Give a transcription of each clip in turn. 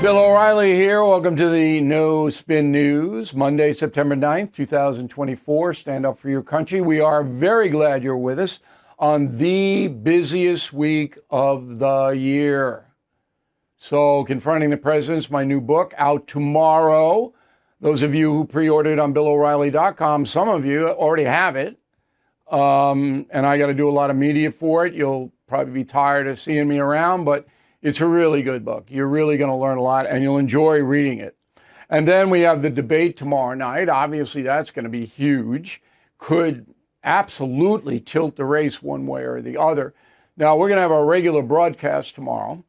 Bill O'Reilly here. Welcome to the No Spin News, Monday, September 9th, 2024. Stand up for your country. We are very glad you're with us on the busiest week of the year. So, Confronting the Presidents, my new book, out tomorrow. Those of you who pre-ordered on BillO'Reilly.com, some of you already have it. And I got to do a lot of media for it. You'll probably be tired of seeing me around, but it's a really good book. You're really going to learn a lot, and you'll enjoy reading it. And then we have the debate tomorrow night. Obviously, that's going to be huge. Could absolutely tilt the race one way or the other. Now, we're going to have our regular broadcast tomorrow,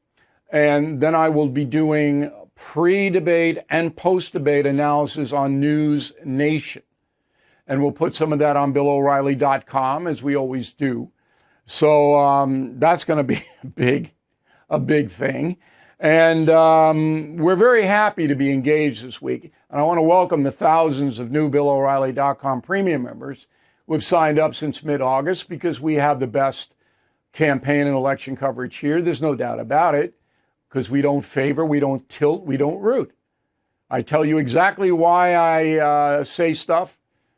and then I will be doing pre-debate and post-debate analysis on News Nation. And we'll put some of that on BillO'Reilly.com, as we always do. So that's going to be a big thing. And we're very happy to be engaged this week. And I want to welcome the thousands of new BillO'Reilly.com premium members who have signed up since mid-August, because we have the best campaign and election coverage here. There's no doubt about it, because we don't favor, we don't tilt, we don't root. I tell you exactly why I say stuff.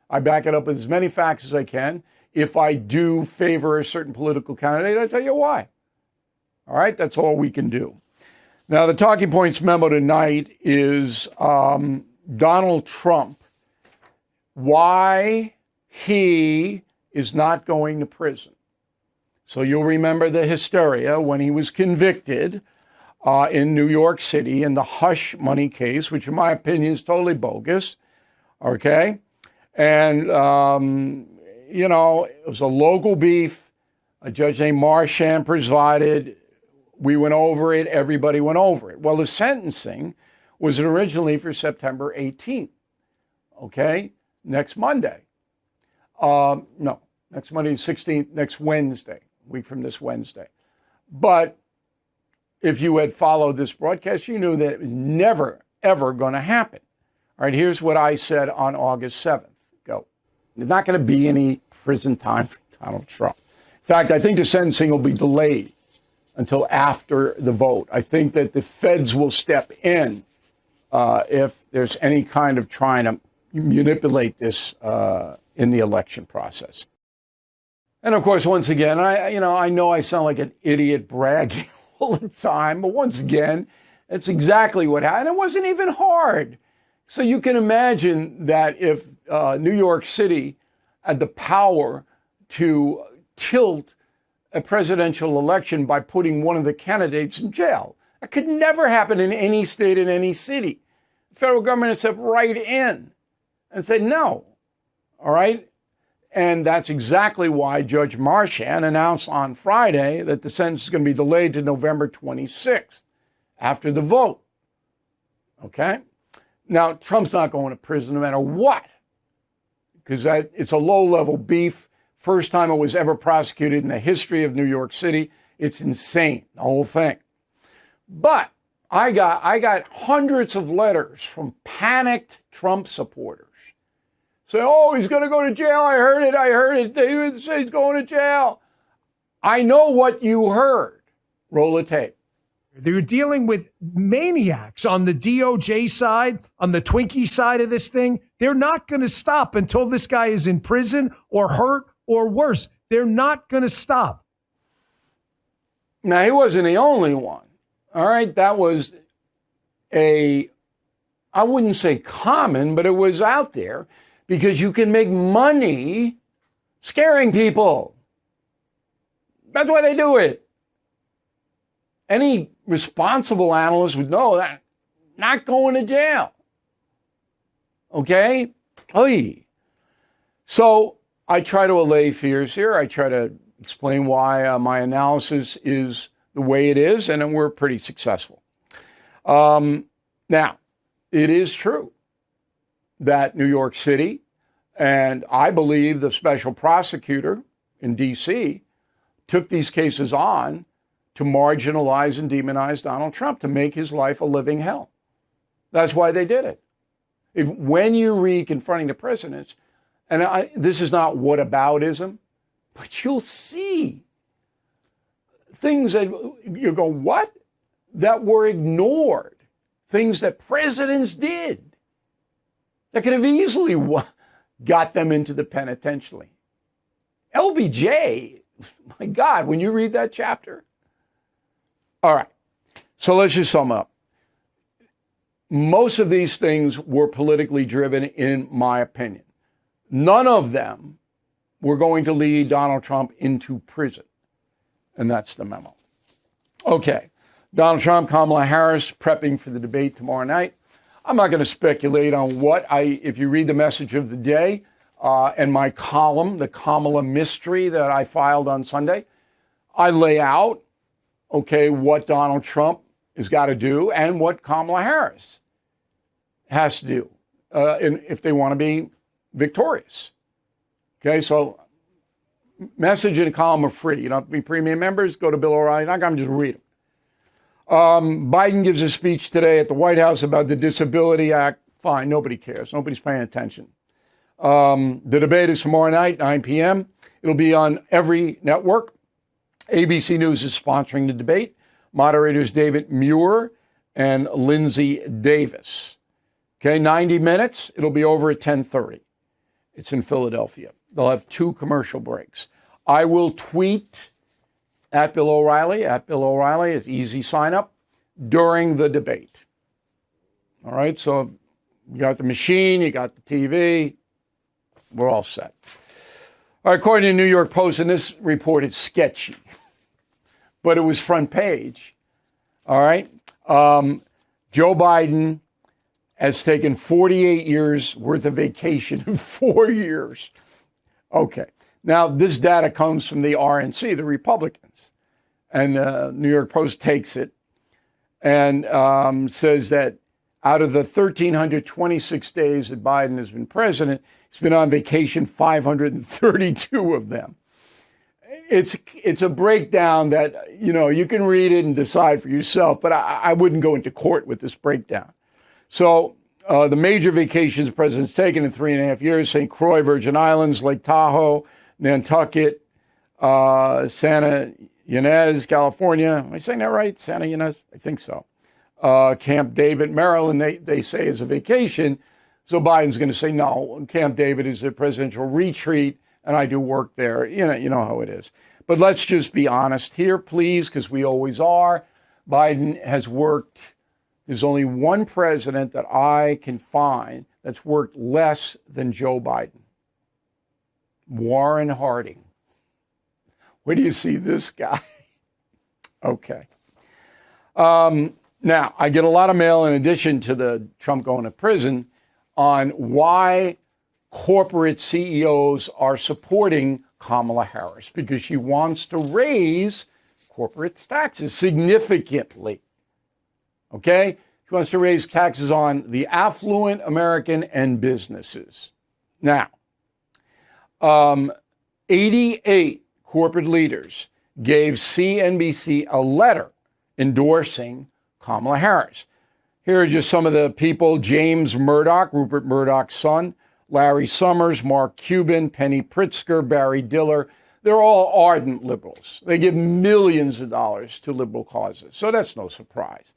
I back it up with as many facts as I can. If I do favor a certain political candidate, I tell you why. All right, that's all we can do. Now, the talking points memo tonight is Donald Trump, why he is not going to prison. So you'll remember the hysteria when he was convicted in New York City in the hush money case, which in my opinion is totally bogus. Okay. And, you know, it was a local beef. A judge named Marchand presided. We went over it. Everybody went over it. Well, the sentencing was originally for September 18th. Okay. Next Monday. No, next Monday, 16th, next Wednesday, a week from this Wednesday. But if you had followed this broadcast, you knew that it was never, ever going to happen. All right, here's what I said on August 7th. Go. There's not going to be any prison time for Donald Trump. In fact, I think the sentencing will be delayed until after the vote. I think that the feds will step in if there's any kind of trying to manipulate this in the election process. And of course, once again, I know I sound like an idiot bragging all the time, but once again, it's exactly what happened. It wasn't even hard. So you can imagine that if New York City had the power to tilt a presidential election by putting one of the candidates in jail, that could never happen in any state, in any city. The federal government has stepped right in and said no. All right. And that's exactly why Judge Marchand announced on Friday that the sentence is going to be delayed to November 26th after the vote. Okay. Now, Trump's not going to prison no matter what, because it's a low-level beef. First time it was ever prosecuted in the history of New York City. It's insane, the whole thing. But I got hundreds of letters from panicked Trump supporters saying, oh, he's going to go to jail. I heard it. David says he's going to jail. I know what you heard. Roll the tape. They're dealing with maniacs on the DOJ side, on the Twinkie side of this thing. They're not going to stop until this guy is in prison or hurt or worse. They're not going to stop. Now, he wasn't the only one. All right. That was I wouldn't say common, but it was out there because you can make money scaring people. That's why they do it. Any responsible analyst would know that not going to jail. Okay? Oy. So I try to allay fears here. I try to explain why my analysis is the way it is, and we're pretty successful. Now, it is true that New York City, and I believe the special prosecutor in D.C., took these cases on to marginalize and demonize Donald Trump, to make his life a living hell. That's why they did it. When you read Confronting the Presidents, and this is not whataboutism, but you'll see things that you go, what? That were ignored things that presidents did that could have easily got them into the penitentiary. LBJ, my God, when you read that chapter. All right, so let's just sum up. Most of these things were politically driven, in my opinion. None of them were going to lead Donald Trump into prison. And that's the memo. Okay, Donald Trump, Kamala Harris prepping for the debate tomorrow night. I'm not going to speculate on if you read the message of the day and my column, the Kamala mystery that I filed on Sunday, I lay out, okay, what Donald Trump has got to do and what Kamala Harris has to do if they want to be victorious. Okay, so message and column are free. You don't have to be premium members. Go to Bill O'Reilly.com, just read them. Biden gives a speech today at the White House about the Disability Act. Fine, nobody cares. Nobody's paying attention. The debate is tomorrow night, 9 p.m. It'll be on every network. ABC News is sponsoring the debate. Moderators David Muir and Lindsay Davis. Okay, 90 minutes. It'll be over at 10:30. It's in Philadelphia. They'll have 2 commercial breaks. I will tweet at Bill O'Reilly. At Bill O'Reilly. It's easy sign up during the debate. All right, so you got the machine, you got the TV. We're all set. All right, according to the New York Post, and this report is sketchy, but it was front page. All right. Joe Biden has taken 48 years worth of vacation in 4 years. Okay. Now, this data comes from the RNC, the Republicans. And New York Post takes it and says that out of the 1,326 days that Biden has been president, he's been on vacation 532 of them. It's a breakdown that, you can read it and decide for yourself, but I wouldn't go into court with this breakdown. So the major vacations the president's taken in 3.5 years: St. Croix, Virgin Islands, Lake Tahoe, Nantucket, Santa Ynez, California. Am I saying that right? Santa Ynez? I think so. Camp David, Maryland, they say is a vacation. So Biden's going to say, no, Camp David is a presidential retreat, and I do work there. You know how it is. But let's just be honest here, please, because we always are. Biden has worked. There's only one president that I can find that's worked less than Joe Biden. Warren Harding. Where do you see this guy? Okay. Now, I get a lot of mail in addition to the Trump going to prison on why corporate CEOs are supporting Kamala Harris, because she wants to raise corporate taxes significantly. Okay? She wants to raise taxes on the affluent American and businesses. Now, 88 corporate leaders gave CNBC a letter endorsing Kamala Harris. Here are just some of the people: James Murdoch, Rupert Murdoch's son, Larry Summers, Mark Cuban, Penny Pritzker, Barry Diller. They're all ardent liberals. They give millions of dollars to liberal causes. So that's no surprise.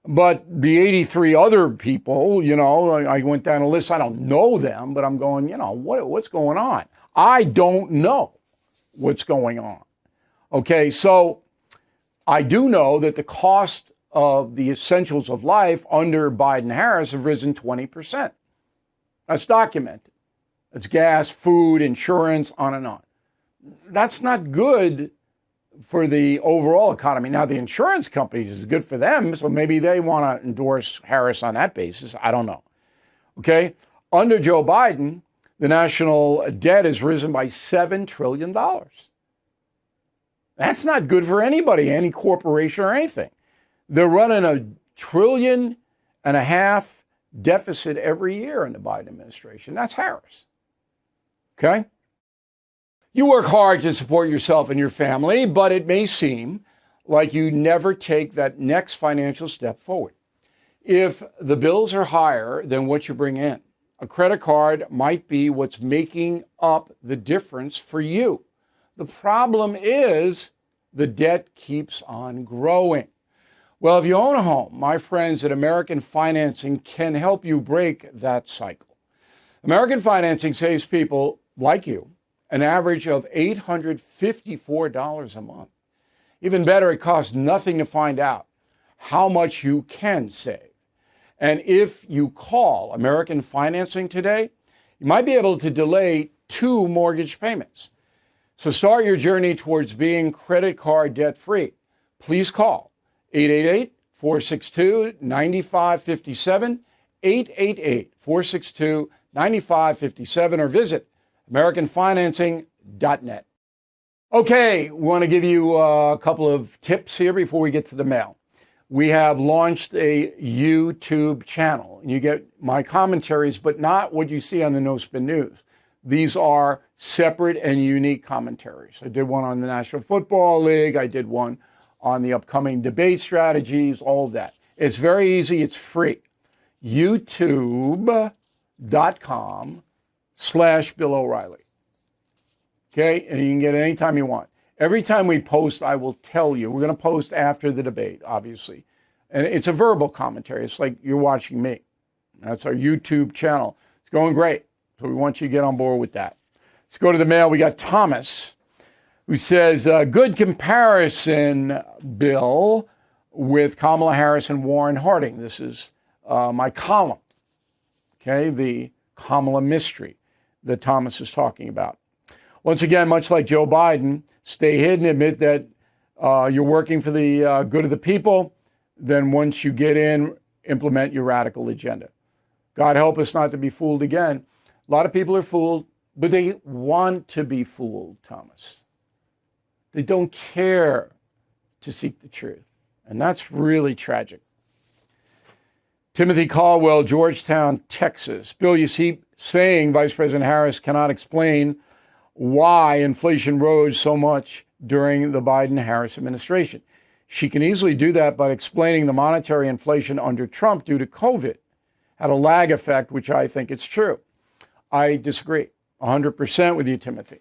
But the 83 other people, I went down a list. I don't know them, but I'm going, what's going on? I don't know what's going on. Okay, so I do know that the cost of the essentials of life under Biden-Harris have risen 20%. That's documented. It's gas, food, insurance, on and on. That's not good for the overall economy. Now, the insurance companies is good for them, so maybe they want to endorse Harris on that basis. I don't know. Okay? Under Joe Biden, the national debt has risen by $7 trillion. That's not good for anybody, any corporation or anything. They're running $1.5 trillion deficit every year in the Biden administration. That's Harris. Okay? You work hard to support yourself and your family, but it may seem like you never take that next financial step forward. If the bills are higher than what you bring in, a credit card might be what's making up the difference for you. The problem is the debt keeps on growing. Well, if you own a home, my friends at American Financing can help you break that cycle. American Financing saves people like you an average of $854 a month. Even better, it costs nothing to find out how much you can save. And if you call American Financing today, you might be able to delay 2 mortgage payments. So start your journey towards being credit card debt-free. Please call 888-462-9557, 888-462-9557, or visit AmericanFinancing.net. Okay, we want to give you a couple of tips here before we get to the mail. We have launched a YouTube channel, and you get my commentaries, but not what you see on the No Spin News. These are separate and unique commentaries. I did one on the National Football League. I did one on the upcoming debate strategies, all of that. It's very easy. It's free. YouTube.com/Bill O'Reilly. Okay, and you can get it anytime you want. Every time we post, I will tell you. We're going to post after the debate, obviously. And it's a verbal commentary. It's like you're watching me. That's our YouTube channel. It's going great. So we want you to get on board with that. Let's go to the mail. We got Thomas, who says, good comparison, Bill, with Kamala Harris and Warren Harding. This is my column, okay, the Kamala mystery that Thomas is talking about. Once again, much like Joe Biden, stay hidden, admit that you're working for the good of the people. Then once you get in, implement your radical agenda. God help us not to be fooled again. A lot of people are fooled, but they want to be fooled, Thomas. They don't care to seek the truth. And that's really tragic. Timothy Caldwell, Georgetown, Texas. Bill, you see, saying Vice President Harris cannot explain why inflation rose so much during the Biden-Harris administration. She can easily do that by explaining the monetary inflation under Trump due to COVID had a lag effect, which I think is true. I disagree 100% with you, Timothy.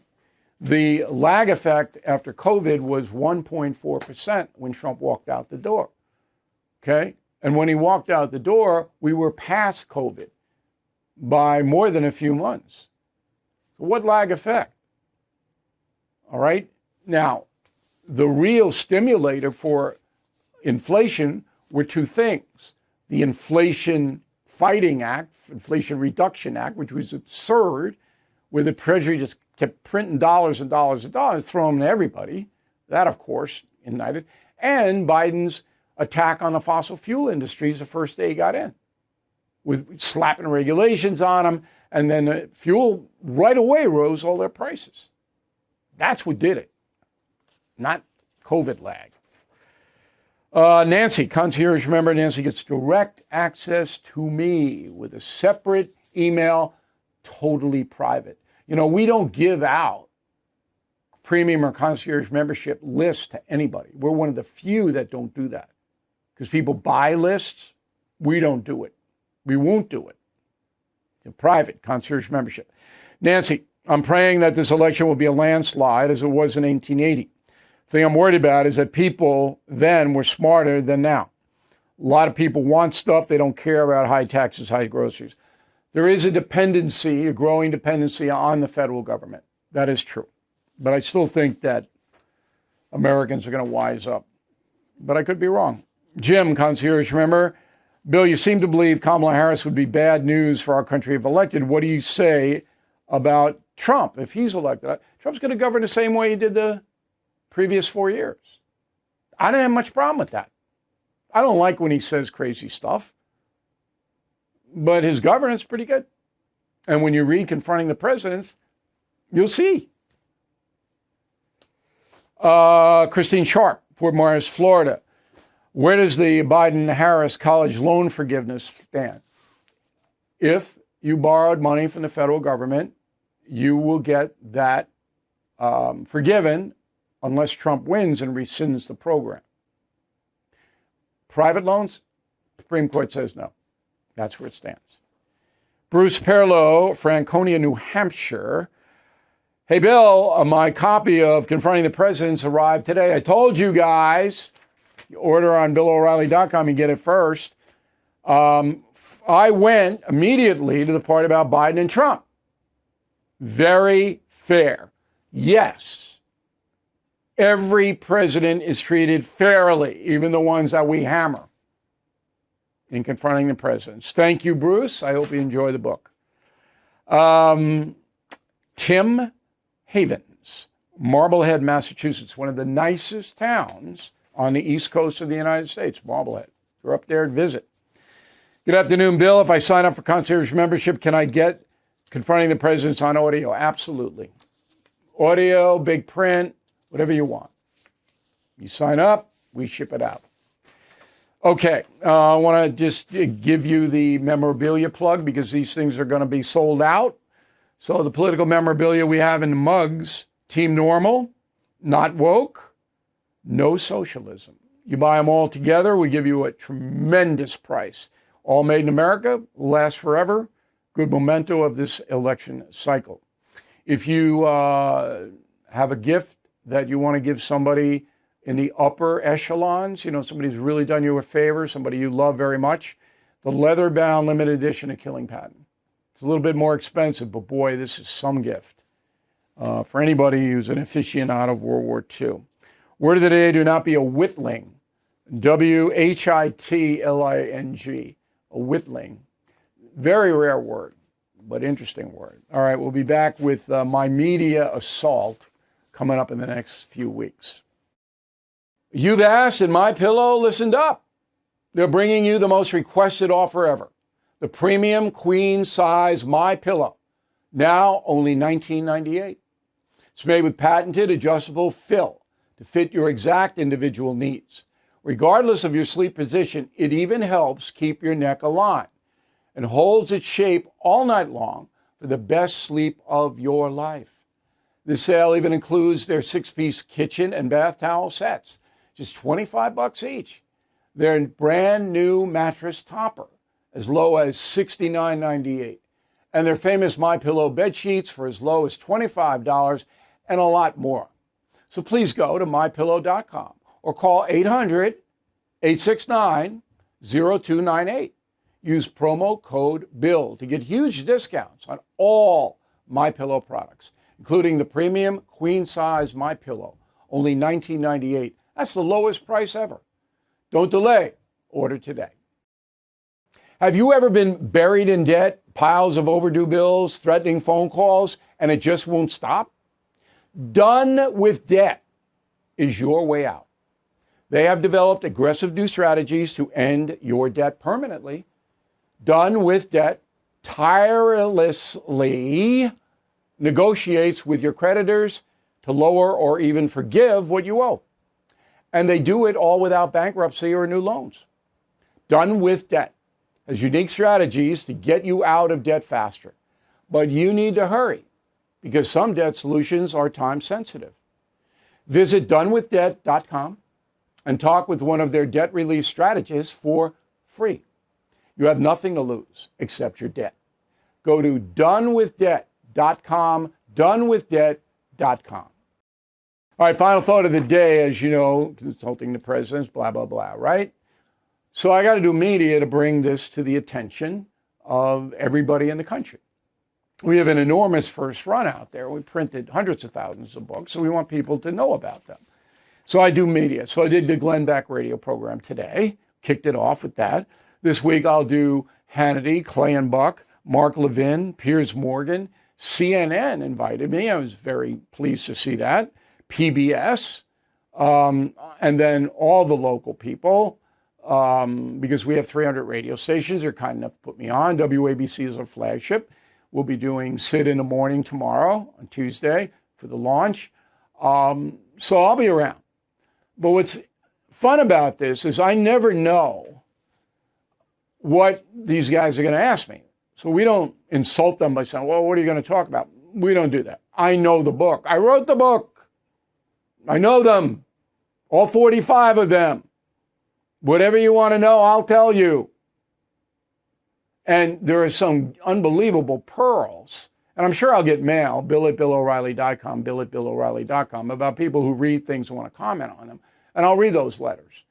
The lag effect after COVID was 1.4% when Trump walked out the door. Okay? And when he walked out the door, we were past COVID by more than a few months. So what lag effect? All right? Now, the real stimulator for inflation were 2 things. The Inflation Fighting Act, Inflation Reduction Act, which was absurd, where the Treasury just kept printing dollars and dollars and dollars, throwing them to everybody. That, of course, ignited. And Biden's attack on the fossil fuel industries the first day he got in, with slapping regulations on them, and then the fuel right away rose all their prices. That's what did it, not COVID lag. Nancy, concierge member. Nancy gets direct access to me with a separate email, totally private. You know, we don't give out premium or concierge membership lists to anybody. We're one of the few that don't do that. Because people buy lists, we don't do it. We won't do it. It's a private concierge membership. Nancy, I'm praying that this election will be a landslide as it was in 1880. The thing I'm worried about is that people then were smarter than now. A lot of people want stuff. They don't care about high taxes, high groceries. There is a dependency, a growing dependency on the federal government. That is true. But I still think that Americans are going to wise up. But I could be wrong. Jim, concierge member. Bill, you seem to believe Kamala Harris would be bad news for our country if elected. What do you say about Trump if he's elected? Trump's going to govern the same way he did the previous 4 years. I don't have much problem with that. I don't like when he says crazy stuff, but his governance is pretty good. And when you read Confronting the Presidents, you'll see. Christine Sharp, Fort Myers, Florida. Where does the Biden-Harris college loan forgiveness stand? If you borrowed money from the federal government, you will get that forgiven unless Trump wins and rescinds the program. Private loans, Supreme Court says no. That's where it stands. Bruce Perlow, Franconia, New Hampshire. Hey, Bill, my copy of Confronting the Presidents arrived today. I told you guys, You order on BillO'Reilly.com, you get it first. I went immediately to the part about Biden and Trump. Very fair. Yes, every president is treated fairly, even the ones that we hammer in Confronting the Presidents. Thank you, Bruce. I hope you enjoy the book. Tim Havens, Marblehead, Massachusetts, one of the nicest towns on the east coast of the United States, Marblehead. You're up there and visit. Good afternoon, Bill. If I sign up for concierge membership, can I get Confronting the Presidents on audio? Absolutely. Audio, big print, whatever you want. You sign up, we ship it out. Okay, I want to just give you the memorabilia plug because these things are going to be sold out. So the political memorabilia we have in the mugs, Team Normal, Not Woke, No Socialism. You buy them all together, we give you a tremendous price. All made in America, last forever, good memento of this election cycle. If you have a gift that you want to give somebody in the upper echelons, you know, somebody's really done you a favor, somebody you love very much, the leather-bound limited edition of Killing Patent. It's a little bit more expensive, but boy, this is some gift for anybody who's an aficionado of World War II. Word of the day, do not be a whitling. W-H-I-T-L-I-N-G, a whitling. Very rare word, but interesting word. All right, we'll be back with my media assault coming up in the next few weeks. You've asked and MyPillow listened up. They're bringing you the most requested offer ever. The premium queen size MyPillow. Now only $19.98. It's made with patented adjustable fill to fit your exact individual needs. Regardless of your sleep position, it even helps keep your neck aligned and holds its shape all night long for the best sleep of your life. This sale even includes their 6-piece kitchen and bath towel sets, just $25 each. Their brand new mattress topper, as low as $69.98. And their famous MyPillow bed sheets for as low as $25 and a lot more. So please go to MyPillow.com or call 800-869-0298. Use promo code BILL to get huge discounts on all MyPillow products, including the premium queen size MyPillow, only $19.98. That's the lowest price ever. Don't delay. Order today. Have you ever been buried in debt, piles of overdue bills, threatening phone calls, and it just won't stop? Done with Debt is your way out. They have developed aggressive new strategies to end your debt permanently. Done with Debt tirelessly negotiates with your creditors to lower or even forgive what you owe. And they do it all without bankruptcy or new loans. Done with Debt has unique strategies to get you out of debt faster. But you need to hurry because some debt solutions are time sensitive. Visit donewithdebt.com and talk with one of their debt relief strategists for free. You have nothing to lose except your debt. Go to donewithdebt.com, donewithdebt.com. All right, final thought of the day, as you know, consulting the presidents, blah, blah, blah, right? So I got to do media to bring this to the attention of everybody in the country. We have an enormous first run out there. We printed hundreds of thousands of books, so we want people to know about them. So I do media. So I did the Glenn Beck radio program today, kicked it off with that. This week I'll do Hannity, Clay and Buck, Mark Levin, Piers Morgan. CNN invited me. I was very pleased to see that. PBS, and then all the local people, because we have 300 radio stations. They're kind enough to put me on. WABC is our flagship. We'll be doing Sid in the Morning tomorrow on Tuesday for the launch. So I'll be around. But what's fun about this is I never know what these guys are going to ask me. So we don't insult them by saying, well, what are you going to talk about? We don't do that. I know the book. I wrote the book. I know them, all 45 of them. Whatever you want to know, I'll tell you. And there are some unbelievable pearls. And I'm sure I'll get mail, bill@BillO'Reilly.com, bill@BillO'Reilly.com, about people who read things and want to comment on them. And I'll read those letters.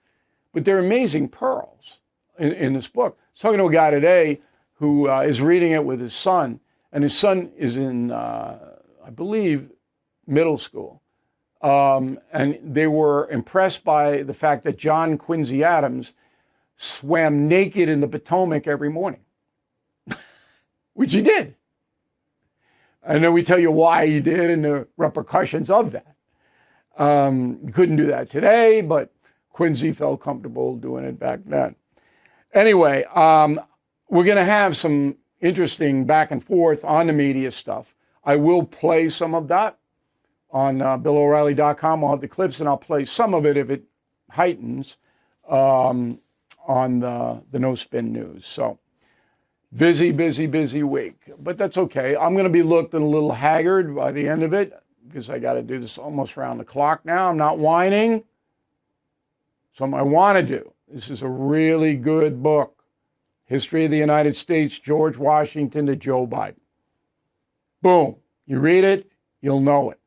but they're amazing pearls in this book. I was talking to a guy today who is reading it with his son, and his son is in, I believe, middle school. And they were impressed by the fact that John Quincy Adams swam naked in the Potomac every morning, which he did. And then we tell you why he did and the repercussions of that. Couldn't do that today, but Quincy felt comfortable doing it back then. Anyway, we're going to have some interesting back and forth on the media stuff. I will play some of that on BillO'Reilly.com. I'll have the clips, and I'll play some of it if it heightens on the No Spin News. So busy week, but that's okay. I'm going to be looking a little haggard by the end of it because I got to do this almost around the clock now. I'm not whining. Something I want to do. This is a really good book. History of the United States, George Washington to Joe Biden. Boom. You read it, you'll know it.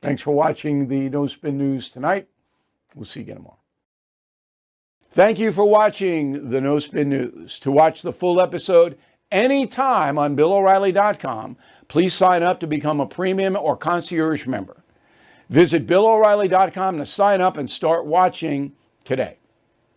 Thanks for watching the No Spin News tonight. We'll see you again tomorrow. Thank you for watching the No Spin News. To watch the full episode anytime on BillO'Reilly.com, please sign up to become a premium or concierge member. Visit BillO'Reilly.com to sign up and start watching today.